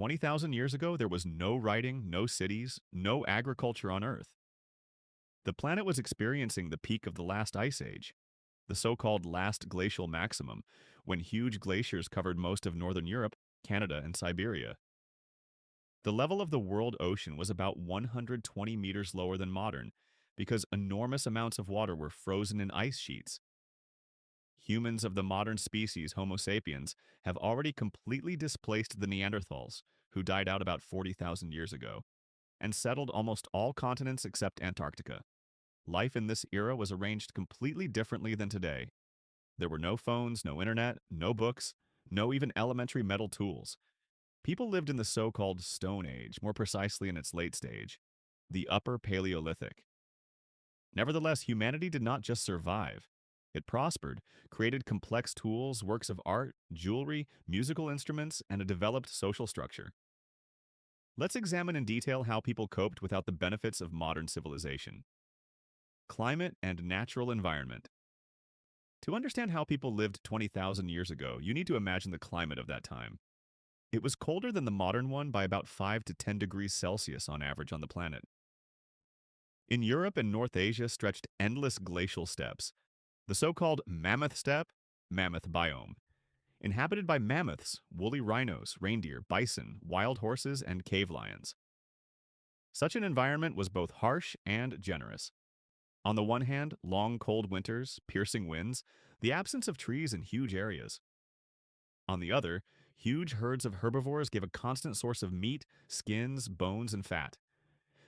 20,000 years ago, there was no writing, no cities, no agriculture on Earth. The planet was experiencing the peak of the last ice age, the so-called last glacial maximum, when huge glaciers covered most of northern Europe, Canada, and Siberia. The level of the world ocean was about 120 meters lower than modern, because enormous amounts of water were frozen in ice sheets. Humans of the modern species Homo sapiens have already completely displaced the Neanderthals, who died out about 40,000 years ago, and settled almost all continents except Antarctica. Life in this era was arranged completely differently than today. There were no phones, no internet, no books, no even elementary metal tools. People lived in the so-called Stone Age, more precisely in its late stage, the Upper Paleolithic. Nevertheless, humanity did not just survive. It prospered, created complex tools, works of art, jewelry, musical instruments, and a developed social structure. Let's examine in detail how people coped without the benefits of modern civilization. Climate and natural environment. To understand how people lived 20,000 years ago, you need to imagine the climate of that time. It was colder than the modern one by about 5 to 10 degrees Celsius on average on the planet. In Europe and North Asia stretched endless glacial steppes, the so-called mammoth steppe, mammoth biome, inhabited by mammoths, woolly rhinos, reindeer, bison, wild horses, and cave lions. Such an environment was both harsh and generous. On the one hand, long cold winters, piercing winds, the absence of trees in huge areas. On the other, huge herds of herbivores gave a constant source of meat, skins, bones, and fat.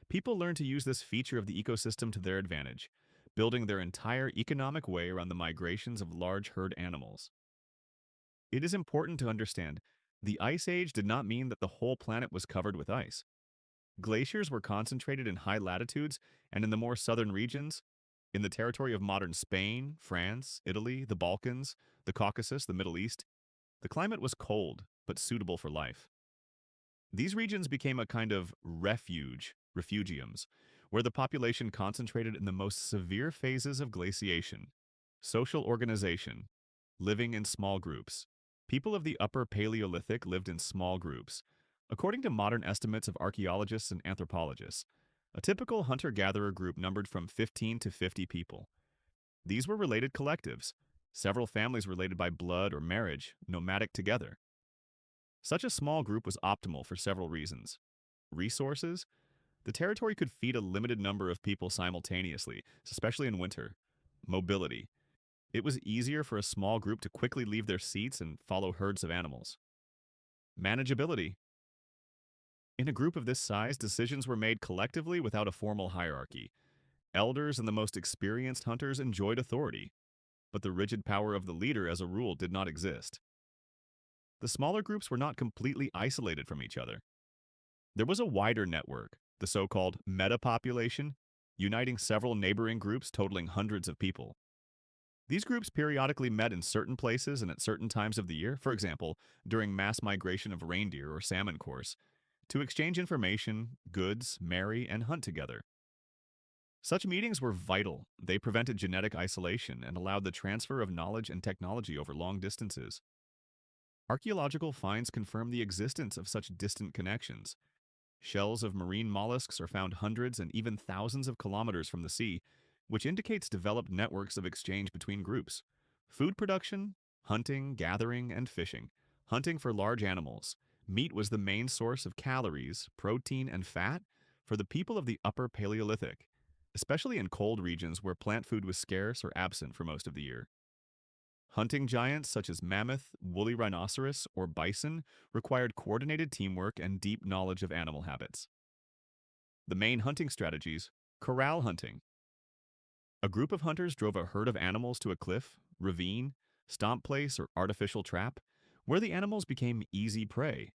People learned to use this feature of the ecosystem to their advantage, building their entire economic way around the migrations of large herd animals. It is important to understand, the Ice Age did not mean that the whole planet was covered with ice. Glaciers were concentrated in high latitudes and in the more southern regions, in the territory of modern Spain, France, Italy, the Balkans, the Caucasus, the Middle East. The climate was cold, but suitable for life. These regions became a kind of refugiums, where the population concentrated in the most severe phases of glaciation. Social organization, living in small groups. People of the Upper Paleolithic lived in small groups. According to modern estimates of archaeologists and anthropologists, a typical hunter-gatherer group numbered from 15 to 50 people. These were related collectives, several families related by blood or marriage, nomadic together. Such a small group was optimal for several reasons. Resources? The territory could feed a limited number of people simultaneously, especially in winter. Mobility. It was easier for a small group to quickly leave their seats and follow herds of animals. Manageability. In a group of this size, decisions were made collectively without a formal hierarchy. Elders and the most experienced hunters enjoyed authority, but the rigid power of the leader as a rule did not exist. The smaller groups were not completely isolated from each other. There was a wider network, the so-called metapopulation, uniting several neighboring groups totaling hundreds of people. These groups periodically met in certain places and at certain times of the year, for example, during mass migration of reindeer or salmon course, to exchange information, goods, marry, and hunt together. Such meetings were vital. They prevented genetic isolation and allowed the transfer of knowledge and technology over long distances. Archaeological finds confirm the existence of such distant connections. Shells of marine mollusks are found hundreds and even thousands of kilometers from the sea, which indicates developed networks of exchange between groups. Food production, hunting, gathering, and fishing. Hunting for large animals. Meat was the main source of calories, protein, and fat for the people of the Upper Paleolithic, especially in cold regions where plant food was scarce or absent for most of the year. Hunting giants such as mammoth, woolly rhinoceros, or bison required coordinated teamwork and deep knowledge of animal habits. The main hunting strategies: corral hunting. A group of hunters drove a herd of animals to a cliff, ravine, stomp place, or artificial trap, where the animals became easy prey.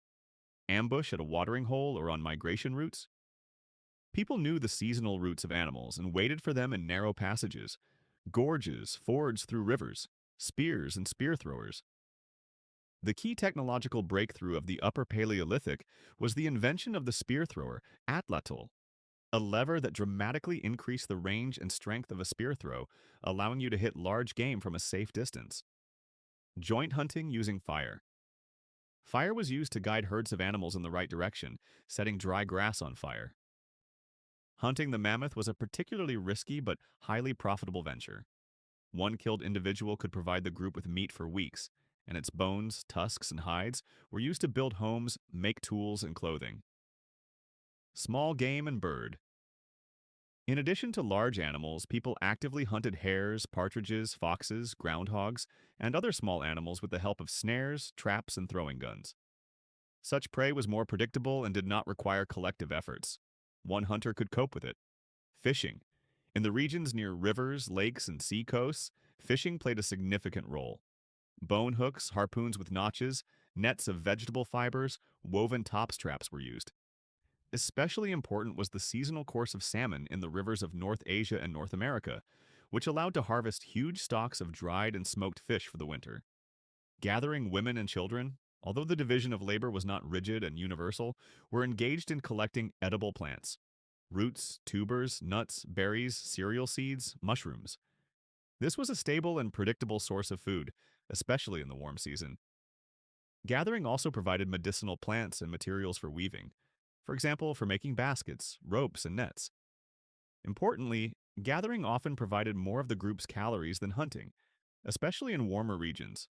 Ambush at a watering hole or on migration routes. People knew the seasonal routes of animals and waited for them in narrow passages, gorges, fords through rivers, spears and spear throwers. The key technological breakthrough of the Upper Paleolithic was the invention of the spear thrower, atlatl, a lever that dramatically increased the range and strength of a spear throw, allowing you to hit large game from a safe distance. Joint hunting using fire. Fire was used to guide herds of animals in the right direction, setting dry grass on fire. Hunting the mammoth was a particularly risky but highly profitable venture. One killed individual could provide the group with meat for weeks, and its bones, tusks, and hides were used to build homes, make tools, and clothing. Small game and bird. In addition to large animals, people actively hunted hares, partridges, foxes, groundhogs, and other small animals with the help of snares, traps, and throwing guns. Such prey was more predictable and did not require collective efforts. One hunter could cope with it. Fishing. In the regions near rivers, lakes, and sea coasts, fishing played a significant role. Bone hooks, harpoons with notches, nets of vegetable fibers, woven tops traps were used. Especially important was the seasonal course of salmon in the rivers of North Asia and North America, which allowed to harvest huge stocks of dried and smoked fish for the winter. Gathering women and children, although the division of labor was not rigid and universal, were engaged in collecting edible plants. Roots, tubers, nuts, berries, cereal seeds, mushrooms. This was a stable and predictable source of food, especially in the warm season. Gathering also provided medicinal plants and materials for weaving, for example, for making baskets, ropes, and nets. Importantly, gathering often provided more of the group's calories than hunting, especially in warmer regions.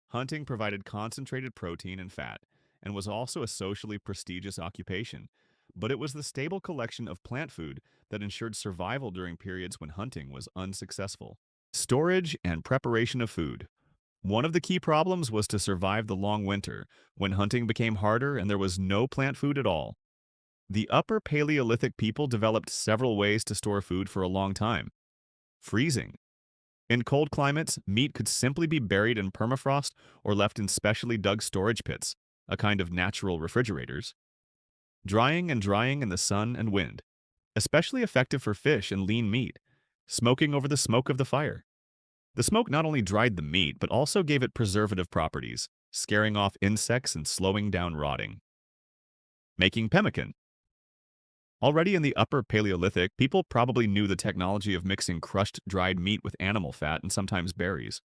Hunting provided concentrated protein and fat, and was also a socially prestigious occupation, but it was the stable collection of plant food that ensured survival during periods when hunting was unsuccessful. Storage and preparation of food. One of the key problems was to survive the long winter, when hunting became harder and there was no plant food at all. The Upper Paleolithic people developed several ways to store food for a long time. Freezing. In cold climates, meat could simply be buried in permafrost or left in specially dug storage pits, a kind of natural refrigerators. Drying and drying in the sun and wind, especially effective for fish and lean meat. Smoking over the smoke of the fire. The smoke not only dried the meat, but also gave it preservative properties, scaring off insects and slowing down rotting. Making pemmican. Already in the Upper Paleolithic, people probably knew the technology of mixing crushed dried meat with animal fat and sometimes berries.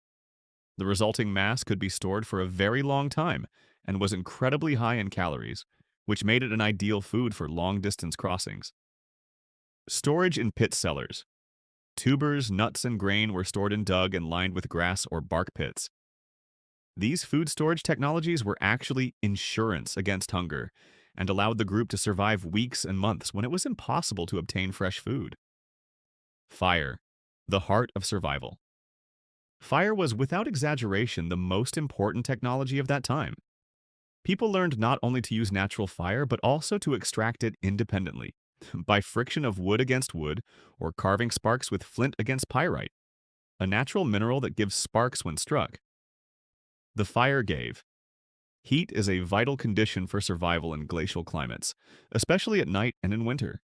The resulting mass could be stored for a very long time and was incredibly high in calories, which made it an ideal food for long-distance crossings. Storage in pit cellars. Tubers, nuts, and grain were stored in dug and lined with grass or bark pits. These food storage technologies were actually insurance against hunger and allowed the group to survive weeks and months when it was impossible to obtain fresh food. Fire, the heart of survival. Fire was, without exaggeration, the most important technology of that time. People learned not only to use natural fire, but also to extract it independently, by friction of wood against wood, or carving sparks with flint against pyrite, a natural mineral that gives sparks when struck. The fire gave. Heat is a vital condition for survival in glacial climates, especially at night and in winter.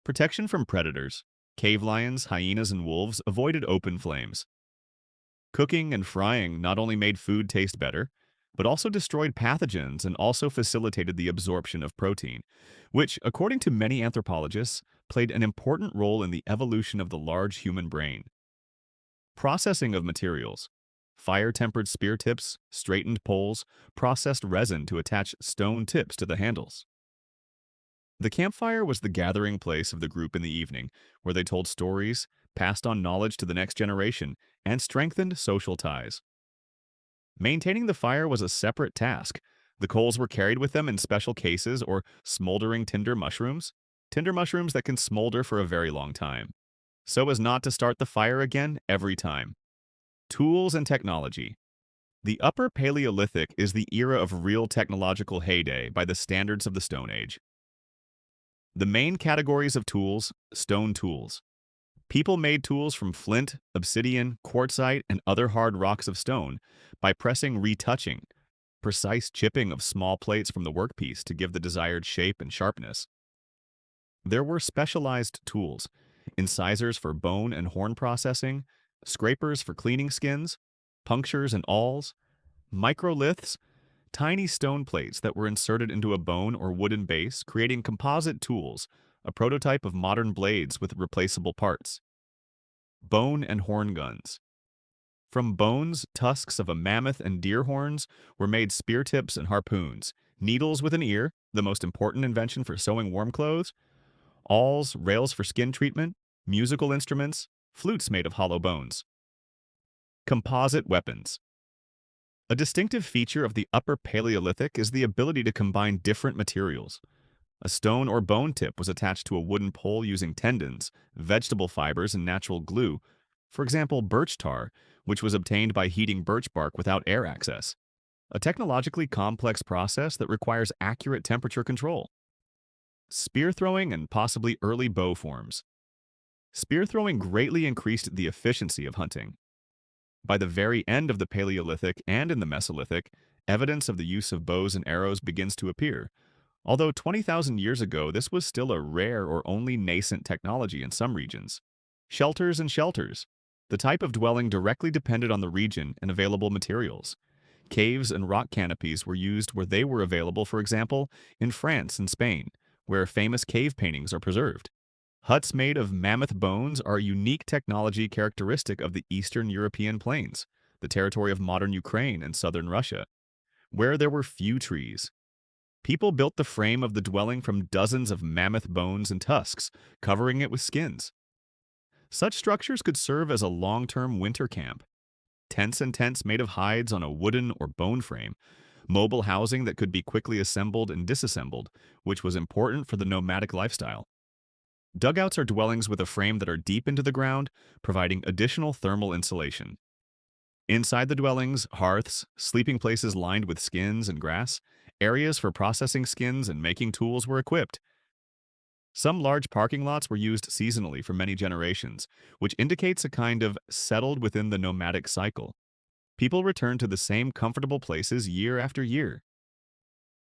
Protection from predators. Cave lions, hyenas, and wolves avoided open flames. Cooking and frying not only made food taste better, but also destroyed pathogens and also facilitated the absorption of protein, which, according to many anthropologists, played an important role in the evolution of the large human brain. Processing of materials. Fire-tempered spear tips, straightened poles, processed resin to attach stone tips to the handles. The campfire was the gathering place of the group in the evening, where they told stories, passed on knowledge to the next generation, and strengthened social ties. Maintaining the fire was a separate task. The coals were carried with them in special cases or smoldering tinder mushrooms that can smolder for a very long time, so as not to start the fire again every time. Tools and technology. The Upper Paleolithic is the era of real technological heyday by the standards of the Stone Age. The main categories of tools: stone tools. People made tools from flint, obsidian, quartzite, and other hard rocks of stone by pressing retouching, precise chipping of small plates from the workpiece to give the desired shape and sharpness. There were specialized tools: incisors for bone and horn processing, scrapers for cleaning skins, punctures and awls, microliths, tiny stone plates that were inserted into a bone or wooden base, creating composite tools, a prototype of modern blades with replaceable parts. Bone and horn guns. From bones, tusks of a mammoth and deer horns were made spear tips and harpoons, needles with an ear, the most important invention for sewing warm clothes, awls, rails for skin treatment, musical instruments, flutes made of hollow bones. Composite weapons. A distinctive feature of the Upper Paleolithic is the ability to combine different materials. A stone or bone tip was attached to a wooden pole using tendons, vegetable fibers, and natural glue. For example, birch tar, which was obtained by heating birch bark without air access. A technologically complex process that requires accurate temperature control. Spear throwing and possibly early bow forms. Spear throwing greatly increased the efficiency of hunting. By the very end of the Paleolithic and in the Mesolithic, evidence of the use of bows and arrows begins to appear. Although 20,000 years ago, this was still a rare or only nascent technology in some regions. Shelters and shelters. The type of dwelling directly depended on the region and available materials. Caves and rock canopies were used where they were available, for example, in France and Spain, where famous cave paintings are preserved. Huts made of mammoth bones are a unique technology characteristic of the Eastern European plains, the territory of modern Ukraine and southern Russia, where there were few trees. People built the frame of the dwelling from dozens of mammoth bones and tusks, covering it with skins. Such structures could serve as a long-term winter camp. Tents and tents made of hides on a wooden or bone frame, mobile housing that could be quickly assembled and disassembled, which was important for the nomadic lifestyle. Dugouts are dwellings with a frame that are deep into the ground, providing additional thermal insulation. Inside the dwellings, hearths, sleeping places lined with skins and grass, areas for processing skins and making tools were equipped. Some large parking lots were used seasonally for many generations, which indicates a kind of settled within the nomadic cycle. People returned to the same comfortable places year after year.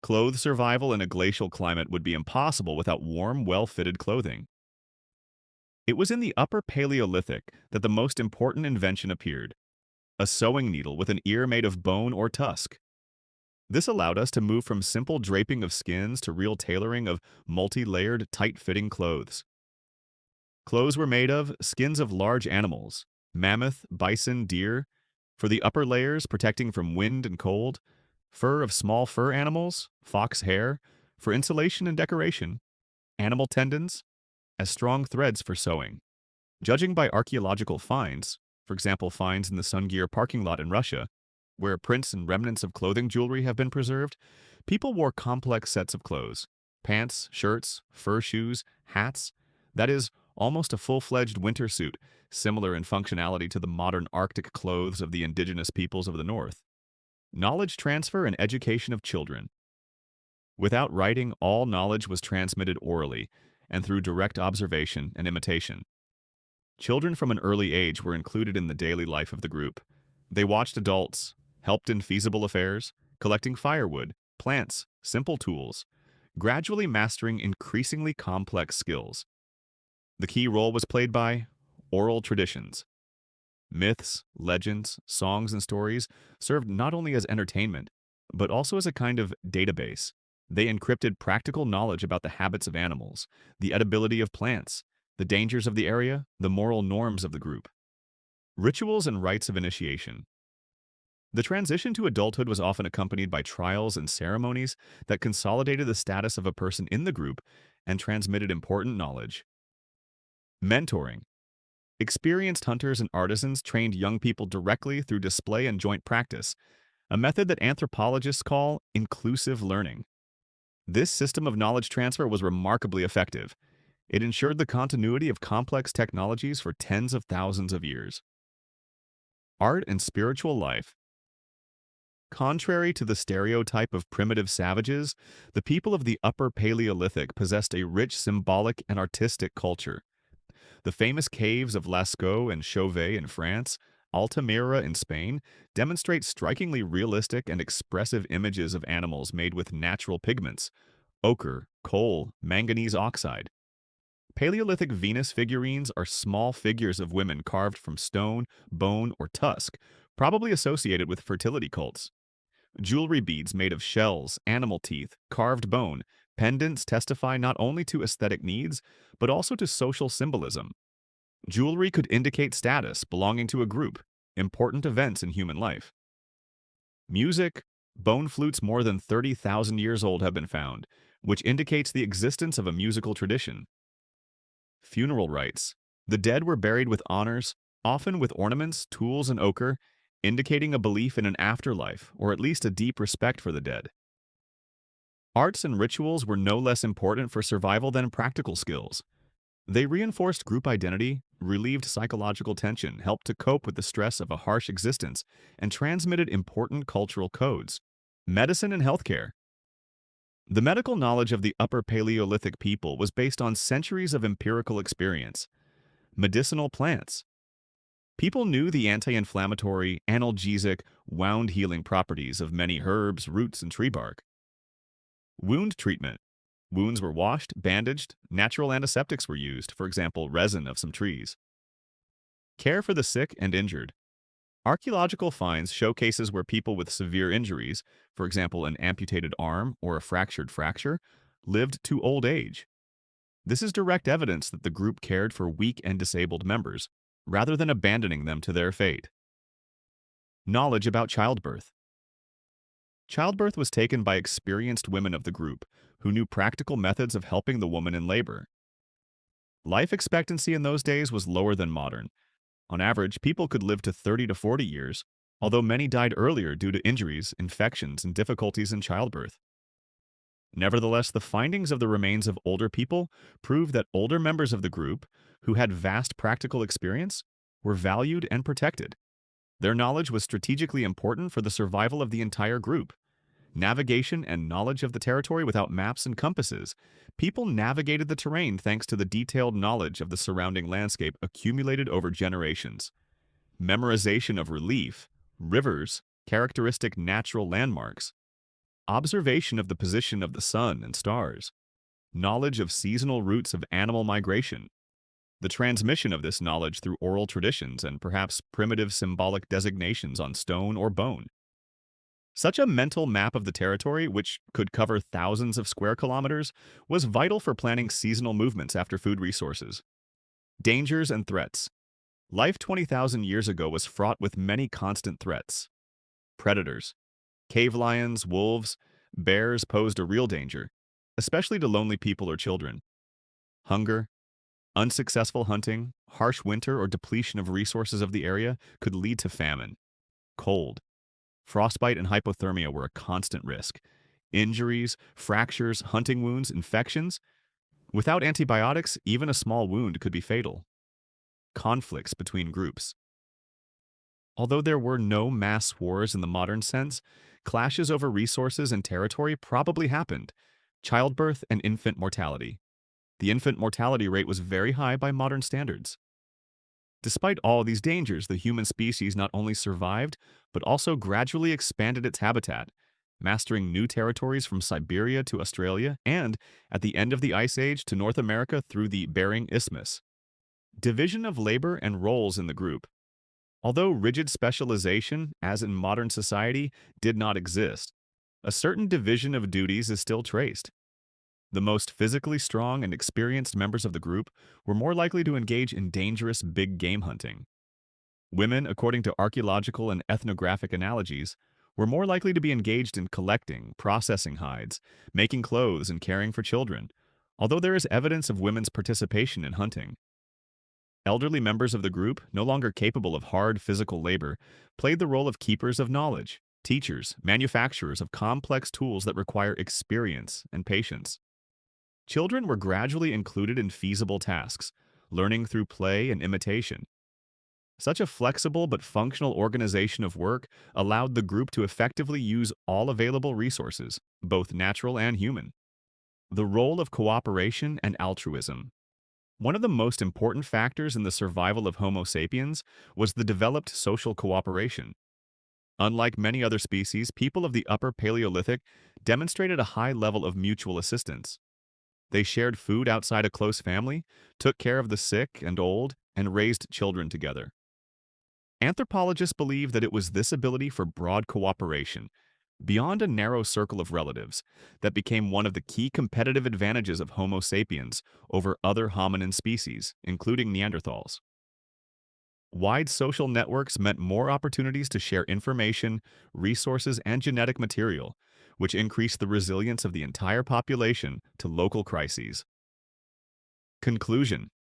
Clothes survival in a glacial climate would be impossible without warm, well-fitted clothing. It was in the Upper Paleolithic that the most important invention appeared: a sewing needle with an ear made of bone or tusk. This allowed us to move from simple draping of skins to real tailoring of multi-layered, tight-fitting clothes. Clothes were made of skins of large animals, mammoth, bison, deer, for the upper layers protecting from wind and cold, fur of small fur animals, fox hair, for insulation and decoration, animal tendons, as strong threads for sewing. Judging by archaeological finds, for example finds in the Sungir parking lot in Russia, where prints and remnants of clothing jewelry have been preserved, people wore complex sets of clothes: pants, shirts, fur shoes, hats. That is, almost a full-fledged winter suit, similar in functionality to the modern Arctic clothes of the indigenous peoples of the North. Knowledge transfer and education of children. Without writing, all knowledge was transmitted orally and through direct observation and imitation. Children from an early age were included in the daily life of the group. They watched adults, helped in feasible affairs, collecting firewood, plants, simple tools, gradually mastering increasingly complex skills. The key role was played by oral traditions. Myths, legends, songs, and stories served not only as entertainment, but also as a kind of database. They encrypted practical knowledge about the habits of animals, the edibility of plants, the dangers of the area, the moral norms of the group. Rituals and rites of initiation. The transition to adulthood was often accompanied by trials and ceremonies that consolidated the status of a person in the group and transmitted important knowledge. Mentoring. Experienced hunters and artisans trained young people directly through display and joint practice, a method that anthropologists call inclusive learning. This system of knowledge transfer was remarkably effective. It ensured the continuity of complex technologies for tens of thousands of years. Art and spiritual life. Contrary to the stereotype of primitive savages, the people of the Upper Paleolithic possessed a rich symbolic and artistic culture. The famous caves of Lascaux and Chauvet in France, Altamira in Spain, demonstrate strikingly realistic and expressive images of animals made with natural pigments: ochre, coal, manganese oxide. Paleolithic Venus figurines are small figures of women carved from stone, bone, or tusk, probably associated with fertility cults. Jewelry beads made of shells, animal teeth, carved bone, pendants testify not only to aesthetic needs, but also to social symbolism. Jewelry could indicate status belonging to a group. important events in human life. Music, bone flutes more than 30,000 years old have been found, which indicates the existence of a musical tradition. Funeral rites. The dead were buried with honors, often with ornaments, tools, and ochre, indicating a belief in an afterlife, or at least a deep respect for the dead. Arts and rituals were no less important for survival than practical skills. They reinforced group identity, relieved psychological tension, helped to cope with the stress of a harsh existence, and transmitted important cultural codes. Medicine and healthcare. The medical knowledge of the Upper Paleolithic people was based on centuries of empirical experience. Medicinal plants. People knew the anti-inflammatory, analgesic, wound-healing properties of many herbs, roots, and tree bark. Wound treatment. Wounds were washed, bandaged, natural antiseptics were used, for example, resin of some trees. Care for the sick and injured. Archaeological finds show cases where people with severe injuries, for example, an amputated arm or a fractured fracture, lived to old age. This is direct evidence that the group cared for weak and disabled members, rather than abandoning them to their fate. Knowledge about childbirth. Childbirth was taken by experienced women of the group, who knew practical methods of helping the woman in labor. Life expectancy in those days was lower than modern. On average, people could live to 30 to 40 years, although many died earlier due to injuries, infections, and difficulties in childbirth. Nevertheless, the findings of the remains of older people prove that older members of the group, who had vast practical experience, were valued and protected. Their knowledge was strategically important for the survival of the entire group. Navigation and knowledge of the territory without maps and compasses. People navigated the terrain thanks to the detailed knowledge of the surrounding landscape accumulated over generations. Memorization of relief, rivers, characteristic natural landmarks. Observation of the position of the sun and stars. Knowledge of seasonal routes of animal migration. The transmission of this knowledge through oral traditions and perhaps primitive symbolic designations on stone or bone. Such a mental map of the territory, which could cover thousands of square kilometers, was vital for planning seasonal movements after food resources. Dangers and threats. Life 20,000 years ago was fraught with many constant threats. Predators. Cave lions, wolves, bears posed a real danger, especially to lonely people or children. Hunger. Unsuccessful hunting, harsh winter, or depletion of resources of the area could lead to famine. Cold. Frostbite and hypothermia were a constant risk. Injuries, fractures, hunting wounds, infections. Without antibiotics, even a small wound could be fatal. Conflicts between groups. Although there were no mass wars in the modern sense, clashes over resources and territory probably happened. Childbirth and infant mortality. The infant mortality rate was very high by modern standards. Despite all these dangers, the human species not only survived, but also gradually expanded its habitat, mastering new territories from Siberia to Australia and, at the end of the Ice Age, to North America through the Bering Isthmus. Division of labor and roles in the group. Although rigid specialization, as in modern society, did not exist, a certain division of duties is still traced. The most physically strong and experienced members of the group were more likely to engage in dangerous big game hunting. Women, according to archaeological and ethnographic analogies, were more likely to be engaged in collecting, processing hides, making clothes, and caring for children, although there is evidence of women's participation in hunting. Elderly members of the group, no longer capable of hard physical labor, played the role of keepers of knowledge, teachers, manufacturers of complex tools that require experience and patience. Children were gradually included in feasible tasks, learning through play and imitation. Such a flexible but functional organization of work allowed the group to effectively use all available resources, both natural and human. The role of cooperation and altruism. One of the most important factors in the survival of Homo sapiens was the developed social cooperation. Unlike many other species, people of the Upper Paleolithic demonstrated a high level of mutual assistance. They shared food outside a close family, took care of the sick and old, and raised children together. Anthropologists believe that it was this ability for broad cooperation, beyond a narrow circle of relatives, that became one of the key competitive advantages of Homo sapiens over other hominin species, including Neanderthals. Wide social networks meant more opportunities to share information, resources, and genetic material, which increased the resilience of the entire population to local crises. Conclusion.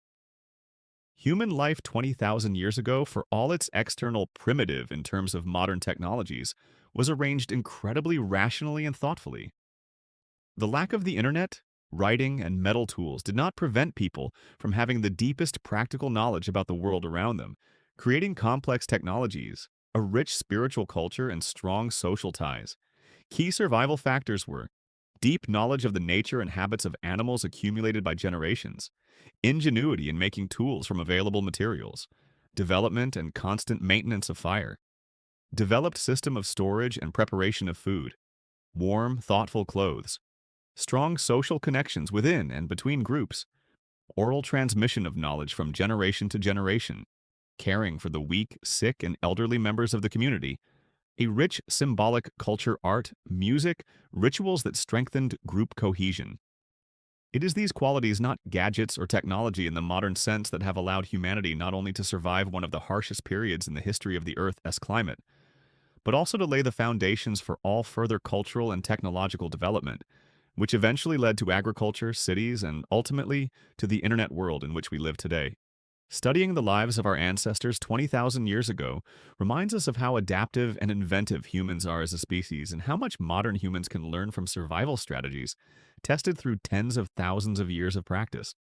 Human life 20,000 years ago, for all its external primitive in terms of modern technologies, was arranged incredibly rationally and thoughtfully. The lack of the internet, writing, and metal tools did not prevent people from having the deepest practical knowledge about the world around them, creating complex technologies, a rich spiritual culture, and strong social ties. Key survival factors were deep knowledge of the nature and habits of animals accumulated by generations, ingenuity in making tools from available materials, development and constant maintenance of fire, developed system of storage and preparation of food, warm, thoughtful clothes, strong social connections within and between groups, oral transmission of knowledge from generation to generation, caring for the weak, sick, and elderly members of the community, a rich symbolic culture, art, music, rituals that strengthened group cohesion. It is these qualities, not gadgets or technology in the modern sense, that have allowed humanity not only to survive one of the harshest periods in the history of the Earth's climate, but also to lay the foundations for all further cultural and technological development, which eventually led to agriculture, cities, and ultimately to the internet world in which we live today. Studying the lives of our ancestors 20,000 years ago reminds us of how adaptive and inventive humans are as a species and how much modern humans can learn from survival strategies tested through tens of thousands of years of practice.